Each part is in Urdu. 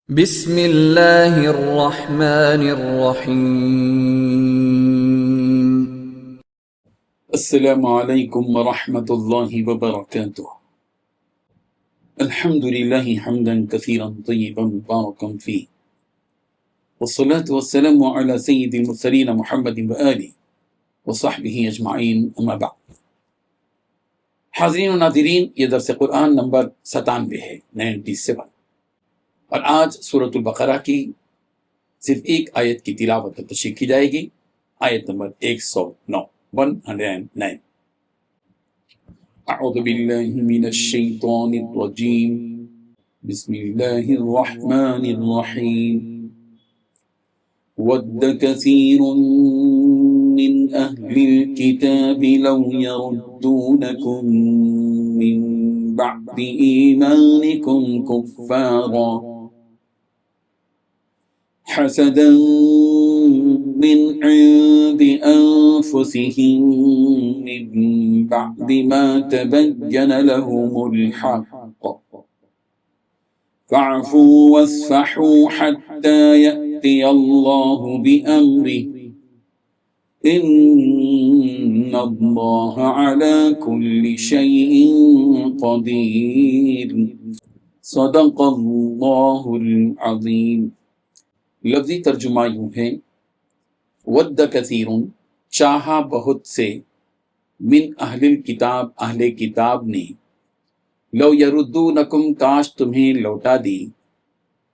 بسم اللہ الرحمن الرحیم۔ السلام علیکم ورحمۃ اللہ وبرکاتہ۔ الحمد للہ حمدا کثیرا طیبا مبارکا فیہ، والصلاة والسلام علی سید المرسلین محمد وآلہ وصحبہ اجمعین، اما بعد۔ حاضرین و ناظرین، یہ درس قرآن نمبر 97 ہے، 97، اور آج سورۃ البقرہ کی صرف ایک آیت کی تلاوت و تشریح کی جائے گی، آیت نمبر 109۔ اعوذ باللہ من الشیطان الرجیم، بسم اللہ الرحمن الرحیم۔ ود کثیر من اہل الکتاب لو یردونکم من بعد ایمانکم کفارا حسدا من عند أنفسهم من بعد ما تبين لهم الحق فاعفوا واصفحوا حتى يأتي الله بأمره إن الله على كل شيء قدير صدق الله العظيم۔ لفظی ترجمہ یوں ہے، ود کثیر، چاہا بہت سے، من اہل الکتاب، اہل کتاب نے، لو یردونکم، کاش تمہیں لوٹا دی،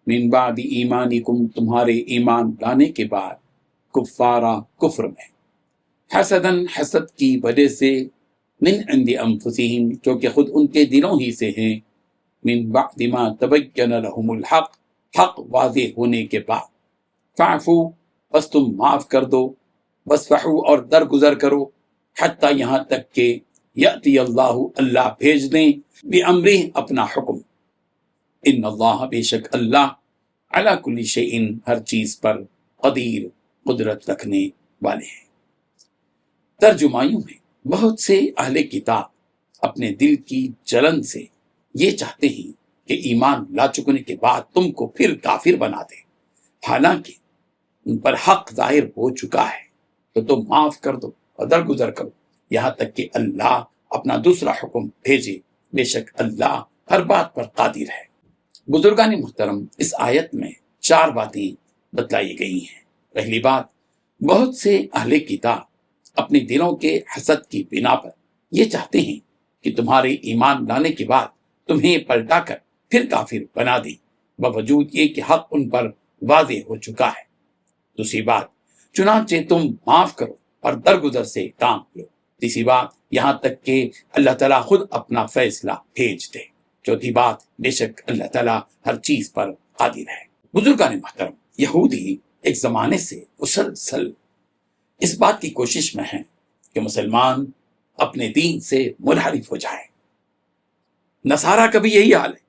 من بعد ایمانکم، تمہارے ایمان لانے کے بعد، کفارا، کفر میں، حسدن، حسد کی وجہ سے، من عند انفسہم، جو کہ خود ان کے دلوں ہی سے ہیں، من بعد ما تبین لہم الحق، حق واضح ہونے کے بعد، فاعفو، بس تم معاف کر دو، واسفحوا، اور درگزر کرو، حتیٰ یہاں تک کہ یأتی اللہ، اللہ بھیج دیں، بامرہ، اپنا حکم، ان اللہ، بے شک اللہ، علی کل شیء، ہر چیز پر، قدیر، قدرت رکھنے والے ہیں۔ ترجمہ یوں ہے، بہت سے اہل کتاب اپنے دل کی جلن سے یہ چاہتے ہیں کہ ایمان لا چکنے کے بعد تم کو پھر کافر بنا دے، حالانکہ ان پر حق ظاہر ہو چکا ہے، تو تم معاف کر دو اور درگزر کرو، یہاں تک کہ اللہ اپنا دوسرا حکم بھیجے، بے شک اللہ ہر بات پر قادر ہے۔ بزرگان محترم، اس آیت میں 4 باتیں بتلائی گئی ہیں۔ پہلی بات، بہت سے اہل کتاب اپنے دلوں کے حسد کی بنا پر یہ چاہتے ہیں کہ تمہارے ایمان لانے کے بعد تمہیں پلٹا کر پھر کافر بنا دیں، باوجود یہ کہ حق ان پر واضح ہو چکا ہے۔ دوسری بات، چنانچہ تم معاف کرو اور درگزر سے کام لو۔ تیسری بات، یہاں تک کہ اللہ تعالیٰ خود اپنا فیصلہ بھیج دے۔ چوتھی بات، بے شک اللہ تعالیٰ ہر چیز پر قادر ہے۔ بزرگان محترم، یہودی ایک زمانے سے مسلسل اس بات کی کوشش میں ہیں کہ مسلمان اپنے دین سے منحرف ہو جائے۔ نصارہ کا بھی یہی حال ہے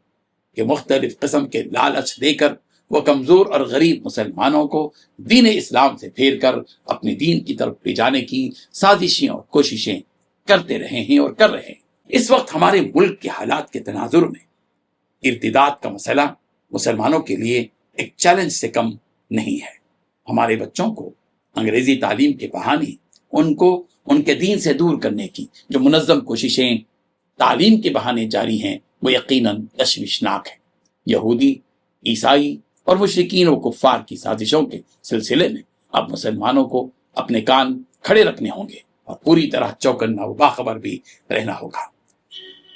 کہ مختلف قسم کے لالچ دے کر وہ کمزور اور غریب مسلمانوں کو دین اسلام سے پھیر کر اپنے دین کی طرف لے جانے کی سازشیں اور کوششیں کرتے رہے ہیں اور کر رہے ہیں۔ اس وقت ہمارے ملک کے حالات کے تناظر میں ارتداد کا مسئلہ مسلمانوں کے لیے ایک چیلنج سے کم نہیں ہے۔ ہمارے بچوں کو انگریزی تعلیم کے بہانے ان کو ان کے دین سے دور کرنے کی جو منظم کوششیں تعلیم کے بہانے جاری ہیں، وہ یقیناً تشویشناک ہے۔ یہودی، عیسائی اور مشرکین و کفار کی سازشوں کے سلسلے میں اب مسلمانوں کو اپنے کان کھڑے رکھنے ہوں گے اور پوری طرح چوکنا و باخبر بھی رہنا ہوگا۔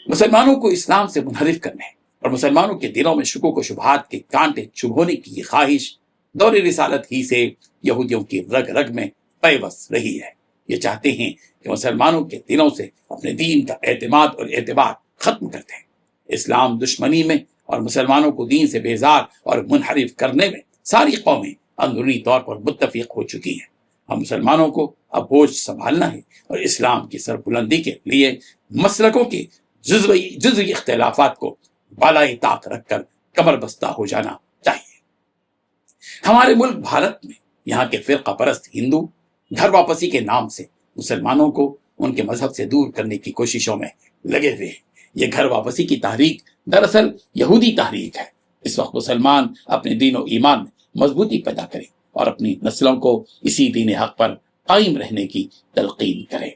مسلمانوں کو اسلام سے منحرف کرنے اور مسلمانوں کے دلوں میں شکوک و شبہات کے کانٹے چبھونے کی یہ خواہش دور رسالت ہی سے یہودیوں کی رگ رگ میں پیوست رہی ہے۔ یہ چاہتے ہیں کہ مسلمانوں کے دلوں سے اپنے دین کا اعتماد اور اعتبار ختم کر دیں۔ اسلام دشمنی میں اور مسلمانوں کو دین سے بیزار اور منحرف کرنے میں ساری قومیں اندرونی طور پر متفق ہو چکی ہیں۔ ہم مسلمانوں کو اب بوجھ سنبھالنا ہے اور اسلام کی سربلندی کے لیے مسلکوں کے جزوی اختلافات کو بالائے طاق رکھ کر کمر بستہ ہو جانا چاہیے۔ ہمارے ملک بھارت میں یہاں کے فرقہ پرست ہندو گھر واپسی کے نام سے مسلمانوں کو ان کے مذہب سے دور کرنے کی کوششوں میں لگے ہوئے ہیں۔ یہ گھر واپسی کی تحریک دراصل یہودی تحریک ہے۔ اس وقت مسلمان اپنے دین و ایمان میں مضبوطی پیدا کریں اور اپنی نسلوں کو اسی دین حق پر قائم رہنے کی تلقین کریں۔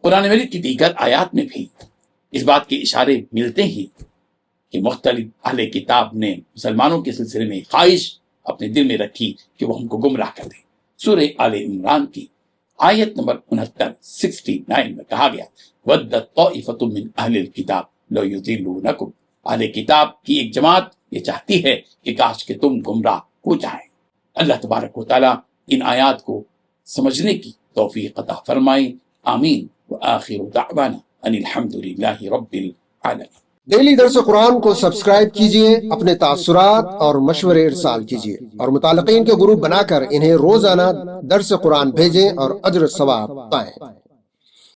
قرآن مجید کی دیگر آیات میں بھی اس بات کے اشارے ملتے ہیں کہ مختلف اہل کتاب نے مسلمانوں کے سلسلے میں خواہش اپنے دل میں رکھی کہ وہ ہم کو گمراہ کر دیں۔ سورہ آل عمران کی آیت نمبر 69 میں کہا گیا وَدَّتْ طَائِفَةٌ مِّنْ أَهْلِ الْكِتَابِ لَوْ يُضِلُّونَكُمْ، اہل کتاب کی ایک جماعت یہ چاہتی ہے کہ کاش کہ تم گمراہ ہو جائیں۔ اللہ تبارک و تعالیٰ ان آیات کو سمجھنے کی توفیق عطا فرمائے، آمین۔ وآخر دعوانا ان الحمد للہ رب العالمین۔ ڈیلی درس قرآن کو سبسکرائب کیجئے، اپنے تاثرات اور مشورے ارسال کیجئے اور متعلقین کے گروپ بنا کر انہیں روزانہ درس قرآن بھیجیں اور اجر ثواب پائیں۔